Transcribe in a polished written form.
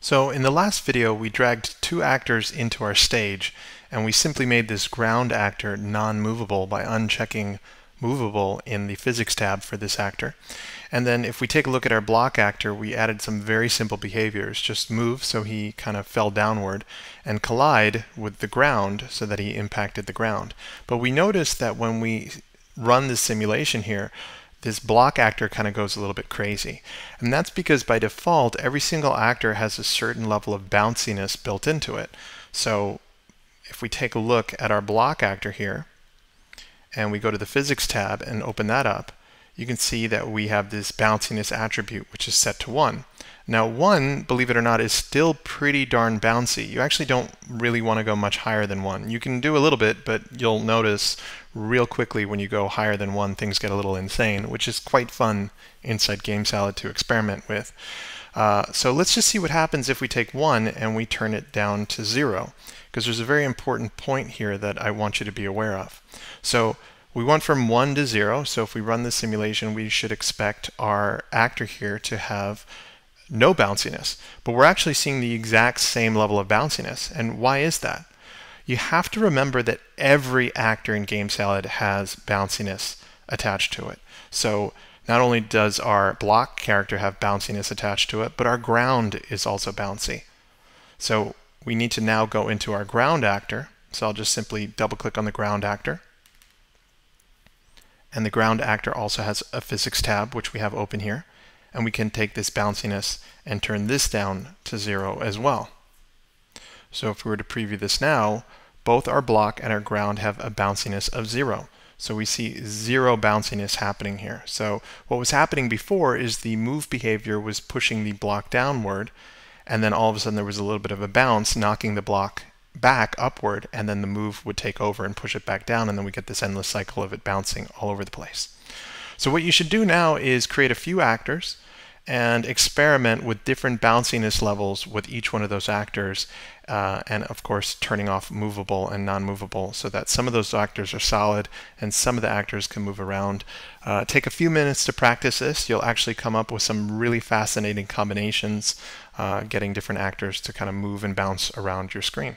So in the last video, we dragged two actors into our stage, and we simply made this ground actor non-movable by unchecking movable in the physics tab for this actor. And then if we take a look at our block actor, we added some very simple behaviors. Just move so he kind of fell downward, and collide with the ground so that he impacted the ground. But we noticed that when we run this simulation here, this block actor kind of goes a little bit crazy. And that's because by default, every single actor has a certain level of bounciness built into it. So if we take a look at our block actor here, and we go to the physics tab and open that up, you can see that we have this bounciness attribute, which is set to 1. Now 1, believe it or not, is still pretty darn bouncy. You actually don't really want to go much higher than 1. You can do a little bit, but you'll notice real quickly when you go higher than 1, things get a little insane, which is quite fun inside GameSalad to experiment with. So let's just see what happens if we take 1 and we turn it down to 0, because there's a very important point here that I want you to be aware of. So we went from 1 to 0, so if we run this simulation, we should expect our actor here to have no bounciness. But we're actually seeing the exact same level of bounciness. And why is that? You have to remember that every actor in GameSalad has bounciness attached to it. So not only does our block character have bounciness attached to it, but our ground is also bouncy. So we need to now go into our ground actor. So I'll just simply double-click on the ground actor. And the ground actor also has a physics tab, which we have open here. And we can take this bounciness and turn this down to 0 as well. So if we were to preview this now, both our block and our ground have a bounciness of 0. So we see 0 bounciness happening here. So what was happening before is the move behavior was pushing the block downward, and then all of a sudden there was a little bit of a bounce, knocking the block back upward, and then the move would take over and push it back down, and then we get this endless cycle of it bouncing all over the place. So what you should do now is create a few actors and experiment with different bounciness levels with each one of those actors, and of course turning off movable and non-movable so that some of those actors are solid and some of the actors can move around. Take a few minutes to practice this. You'll actually come up with some really fascinating combinations, getting different actors to kind of move and bounce around your screen.